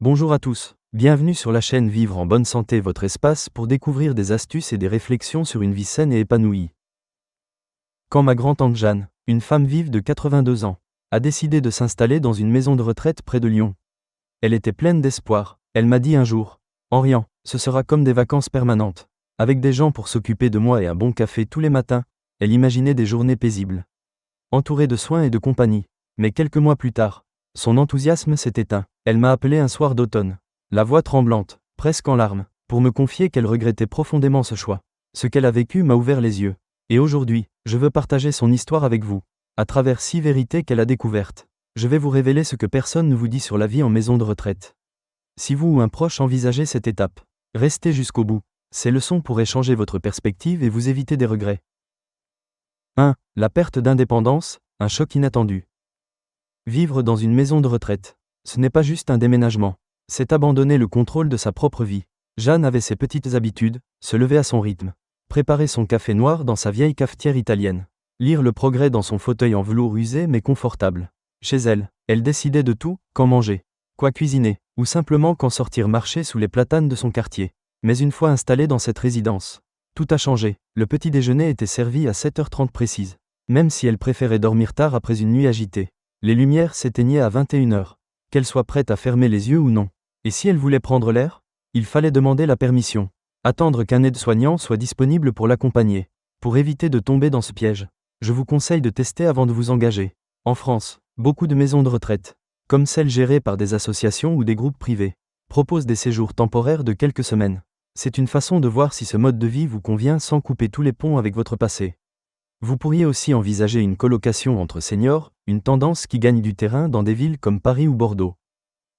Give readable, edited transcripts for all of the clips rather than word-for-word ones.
Bonjour à tous, bienvenue sur la chaîne Vivre en bonne santé, votre espace pour découvrir des astuces et des réflexions sur une vie saine et épanouie. Quand ma grand-tante Jeanne, une femme vive de 82 ans, a décidé de s'installer dans une maison de retraite près de Lyon. Elle était pleine d'espoir, elle m'a dit un jour, en riant, ce sera comme des vacances permanentes. Avec des gens pour s'occuper de moi et un bon café tous les matins, elle imaginait des journées paisibles. Entourée de soins et de compagnie. Mais quelques mois plus tard, son enthousiasme s'est éteint. Elle m'a appelé un soir d'automne, la voix tremblante, presque en larmes, pour me confier qu'elle regrettait profondément ce choix. Ce qu'elle a vécu m'a ouvert les yeux. Et aujourd'hui, je veux partager son histoire avec vous. À travers 6 vérités qu'elle a découvertes, je vais vous révéler ce que personne ne vous dit sur la vie en maison de retraite. Si vous ou un proche envisagez cette étape, restez jusqu'au bout. Ces leçons pourraient changer votre perspective et vous éviter des regrets. 1. La perte d'indépendance, un choc inattendu. Vivre dans une maison de retraite, ce n'est pas juste un déménagement, c'est abandonner le contrôle de sa propre vie. Jeanne avait ses petites habitudes, se lever à son rythme, préparer son café noir dans sa vieille cafetière italienne, lire Le Progrès dans son fauteuil en velours usé mais confortable. Chez elle, elle décidait de tout, quand manger, quoi cuisiner, ou simplement quand sortir marcher sous les platanes de son quartier. Mais une fois installée dans cette résidence, tout a changé. Le petit déjeuner était servi à 7h30 précise. Même si elle préférait dormir tard après une nuit agitée, les lumières s'éteignaient à 21h. Qu'elle soit prête à fermer les yeux ou non. Et si elle voulait prendre l'air, il fallait demander la permission. Attendre qu'un aide-soignant soit disponible pour l'accompagner. Pour éviter de tomber dans ce piège, je vous conseille de tester avant de vous engager. En France, beaucoup de maisons de retraite, comme celles gérées par des associations ou des groupes privés, proposent des séjours temporaires de quelques semaines. C'est une façon de voir si ce mode de vie vous convient sans couper tous les ponts avec votre passé. Vous pourriez aussi envisager une colocation entre seniors, une tendance qui gagne du terrain dans des villes comme Paris ou Bordeaux.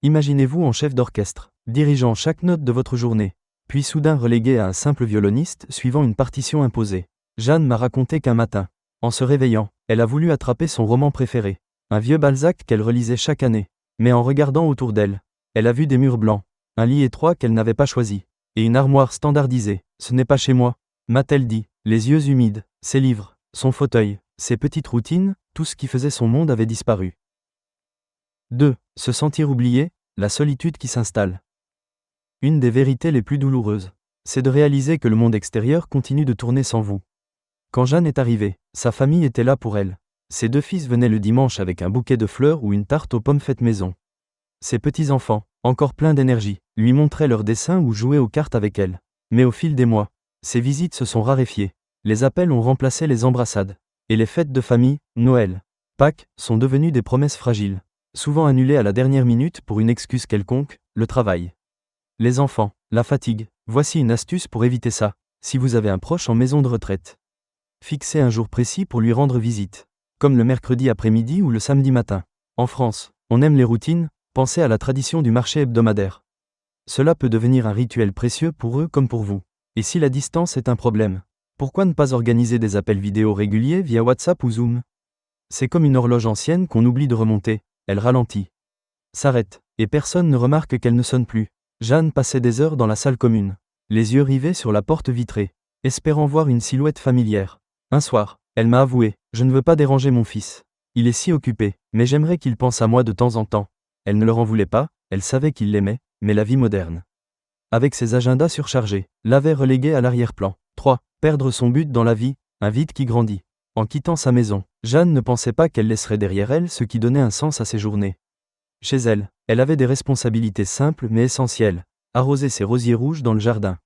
Imaginez-vous en chef d'orchestre, dirigeant chaque note de votre journée, puis soudain relégué à un simple violoniste suivant une partition imposée. Jeanne m'a raconté qu'un matin, en se réveillant, elle a voulu attraper son roman préféré, un vieux Balzac qu'elle relisait chaque année. Mais en regardant autour d'elle, elle a vu des murs blancs, un lit étroit qu'elle n'avait pas choisi, et une armoire standardisée. Ce n'est pas chez moi, m'a-t-elle dit, les yeux humides, ses livres, son fauteuil, ses petites routines, tout ce qui faisait son monde avait disparu. 2. Se sentir oublié, la solitude qui s'installe. Une des vérités les plus douloureuses, c'est de réaliser que le monde extérieur continue de tourner sans vous. Quand Jeanne est arrivée, sa famille était là pour elle. Ses 2 fils venaient le dimanche avec un bouquet de fleurs ou une tarte aux pommes faite maison. Ses petits-enfants, encore pleins d'énergie, lui montraient leurs dessins ou jouaient aux cartes avec elle. Mais au fil des mois, ces visites se sont raréfiées. Les appels ont remplacé les embrassades. Et les fêtes de famille, Noël, Pâques, sont devenues des promesses fragiles, souvent annulées à la dernière minute pour une excuse quelconque, le travail. Les enfants, la fatigue, voici une astuce pour éviter ça, si vous avez un proche en maison de retraite. Fixez un jour précis pour lui rendre visite, comme le mercredi après-midi ou le samedi matin. En France, on aime les routines, pensez à la tradition du marché hebdomadaire. Cela peut devenir un rituel précieux pour eux comme pour vous. Et si la distance est un problème, pourquoi ne pas organiser des appels vidéo réguliers via WhatsApp ou Zoom? C'est comme une horloge ancienne qu'on oublie de remonter, elle ralentit, s'arrête, et personne ne remarque qu'elle ne sonne plus. Jeanne passait des heures dans la salle commune, les yeux rivés sur la porte vitrée, espérant voir une silhouette familière. Un soir, elle m'a avoué, je ne veux pas déranger mon fils. Il est si occupé, mais j'aimerais qu'il pense à moi de temps en temps. Elle ne leur en voulait pas, elle savait qu'il l'aimait, mais la vie moderne, avec ses agendas surchargés, l'avait relégué à l'arrière-plan. 3. Perdre son but dans la vie, un vide qui grandit. En quittant sa maison, Jeanne ne pensait pas qu'elle laisserait derrière elle ce qui donnait un sens à ses journées. Chez elle, elle avait des responsabilités simples mais essentielles. Arroser ses rosiers rouges dans le jardin.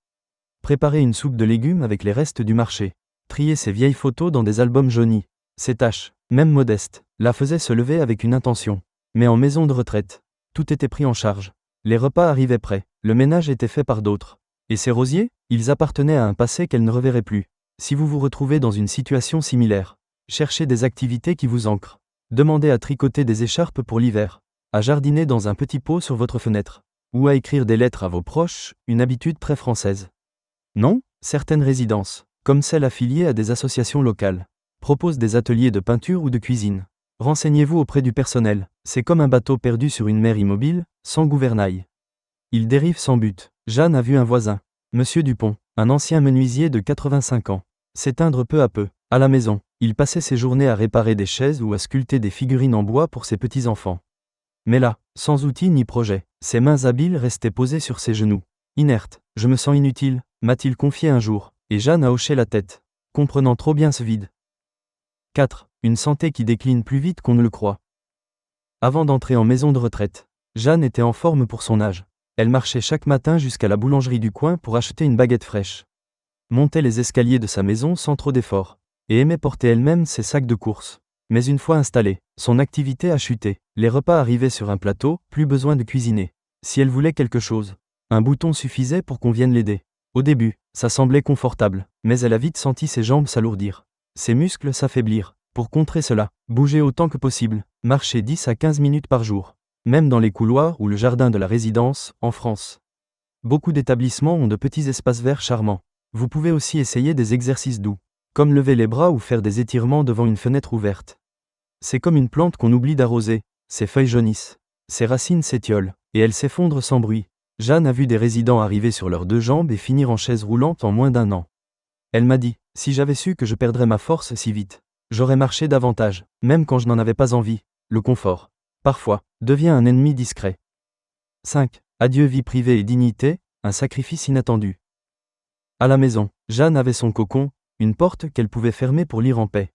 Préparer une soupe de légumes avec les restes du marché. Trier ses vieilles photos dans des albums jaunis. Ces tâches, même modestes, la faisaient se lever avec une intention. Mais en maison de retraite, tout était pris en charge. Les repas arrivaient prêts, le ménage était fait par d'autres. Et ces rosiers, ils appartenaient à un passé qu'elle ne reverrait plus. Si vous vous retrouvez dans une situation similaire, cherchez des activités qui vous ancrent. Demandez à tricoter des écharpes pour l'hiver, à jardiner dans un petit pot sur votre fenêtre, ou à écrire des lettres à vos proches, une habitude très française. Non, certaines résidences, comme celles affiliées à des associations locales, proposent des ateliers de peinture ou de cuisine. Renseignez-vous auprès du personnel, c'est comme un bateau perdu sur une mer immobile, sans gouvernail. Il dérive sans but. Jeanne a vu un voisin, Monsieur Dupont, un ancien menuisier de 85 ans, s'éteindre peu à peu. À la maison, il passait ses journées à réparer des chaises ou à sculpter des figurines en bois pour ses petits-enfants. Mais là, sans outils ni projet, ses mains habiles restaient posées sur ses genoux. Inerte, je me sens inutile, m'a-t-il confié un jour, et Jeanne a hoché la tête, comprenant trop bien ce vide. 4. Une santé qui décline plus vite qu'on ne le croit. Avant d'entrer en maison de retraite, Jeanne était en forme pour son âge. Elle marchait chaque matin jusqu'à la boulangerie du coin pour acheter une baguette fraîche. Montait les escaliers de sa maison sans trop d'efforts, et aimait porter elle-même ses sacs de course. Mais une fois installée, son activité a chuté. Les repas arrivaient sur un plateau, plus besoin de cuisiner. Si elle voulait quelque chose, un bouton suffisait pour qu'on vienne l'aider. Au début, ça semblait confortable, mais elle a vite senti ses jambes s'alourdir, ses muscles s'affaiblir. Pour contrer cela, bouger autant que possible, marcher 10 à 15 minutes par jour, même dans les couloirs ou le jardin de la résidence, en France. Beaucoup d'établissements ont de petits espaces verts charmants. Vous pouvez aussi essayer des exercices doux, comme lever les bras ou faire des étirements devant une fenêtre ouverte. C'est comme une plante qu'on oublie d'arroser, ses feuilles jaunissent, ses racines s'étiolent, et elles s'effondrent sans bruit. Jeanne a vu des résidents arriver sur leurs deux jambes et finir en chaise roulante en moins d'1 an. Elle m'a dit, si j'avais su que je perdrais ma force si vite, j'aurais marché davantage, même quand je n'en avais pas envie. Le confort, parfois, devient un ennemi discret. 5. Adieu vie privée et dignité, un sacrifice inattendu. À la maison, Jeanne avait son cocon, une porte qu'elle pouvait fermer pour lire en paix.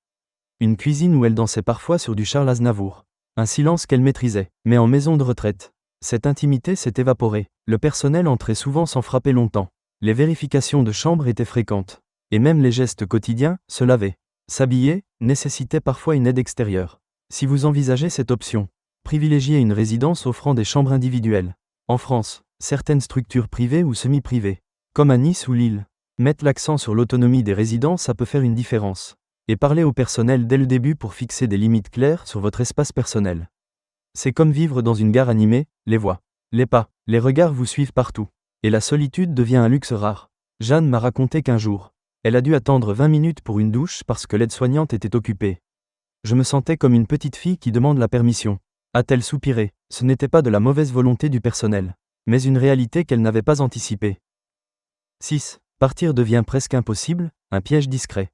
Une cuisine où elle dansait parfois sur du Charles Aznavour. Un silence qu'elle maîtrisait, mais en maison de retraite, cette intimité s'est évaporée. Le personnel entrait souvent sans frapper longtemps. Les vérifications de chambre étaient fréquentes. Et même les gestes quotidiens, se laver, s'habiller, nécessitaient parfois une aide extérieure. Si vous envisagez cette option, privilégiez une résidence offrant des chambres individuelles. En France, certaines structures privées ou semi-privées, comme à Nice ou Lille, mettent l'accent sur l'autonomie des résidents, ça peut faire une différence. Et parlez au personnel dès le début pour fixer des limites claires sur votre espace personnel. C'est comme vivre dans une gare animée, les voix, les pas, les regards vous suivent partout. Et la solitude devient un luxe rare. Jeanne m'a raconté qu'un jour, elle a dû attendre 20 minutes pour une douche parce que l'aide-soignante était occupée. Je me sentais comme une petite fille qui demande la permission. A-t-elle soupiré? Ce n'était pas de la mauvaise volonté du personnel, mais une réalité qu'elle n'avait pas anticipée. 6. Partir devient presque impossible, un piège discret.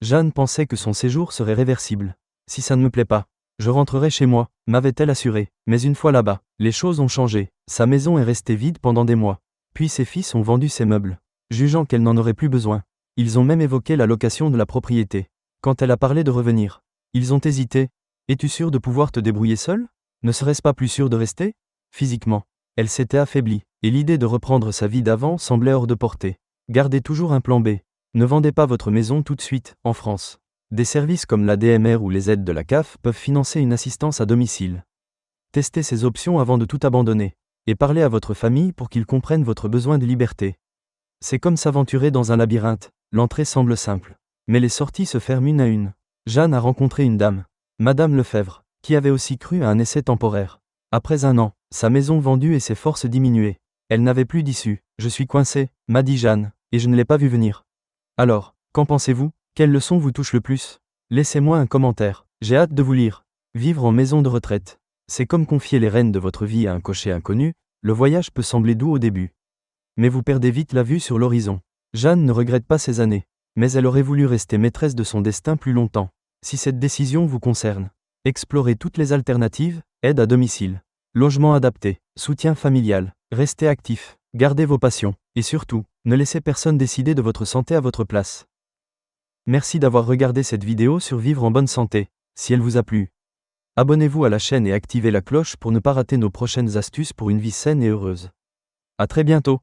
Jeanne pensait que son séjour serait réversible. Si ça ne me plaît pas, je rentrerai chez moi, m'avait-elle assuré. Mais une fois là-bas, les choses ont changé. Sa maison est restée vide pendant des mois. Puis ses fils ont vendu ses meubles, jugeant qu'elle n'en aurait plus besoin. Ils ont même évoqué la location de la propriété. Quand elle a parlé de revenir, ils ont hésité. Es-tu sûr de pouvoir te débrouiller seule? Ne serait-ce pas plus sûr de rester? Physiquement, elle s'était affaiblie, et l'idée de reprendre sa vie d'avant semblait hors de portée. Gardez toujours un plan B. Ne vendez pas votre maison tout de suite, en France. Des services comme la DMR ou les aides de la CAF peuvent financer une assistance à domicile. Testez ces options avant de tout abandonner, et parlez à votre famille pour qu'ils comprennent votre besoin de liberté. C'est comme s'aventurer dans un labyrinthe, l'entrée semble simple, mais les sorties se ferment une à une. Jeanne a rencontré une dame, Madame Lefebvre, qui avait aussi cru à un essai temporaire. Après 1 an, sa maison vendue et ses forces diminuées. Elle n'avait plus d'issue. Je suis coincée, m'a dit Jeanne, et je ne l'ai pas vu venir. Alors, qu'en pensez-vous? Quelle leçon vous touche le plus? Laissez-moi un commentaire, j'ai hâte de vous lire. Vivre en maison de retraite. C'est comme confier les rênes de votre vie à un cocher inconnu, le voyage peut sembler doux au début. Mais vous perdez vite la vue sur l'horizon. Jeanne ne regrette pas ces années, mais elle aurait voulu rester maîtresse de son destin plus longtemps. Si cette décision vous concerne, explorez toutes les alternatives, aide à domicile, logement adapté, soutien familial, restez actif, gardez vos passions, et surtout, ne laissez personne décider de votre santé à votre place. Merci d'avoir regardé cette vidéo sur Vivre en bonne santé. Si elle vous a plu, abonnez-vous à la chaîne et activez la cloche pour ne pas rater nos prochaines astuces pour une vie saine et heureuse. À très bientôt.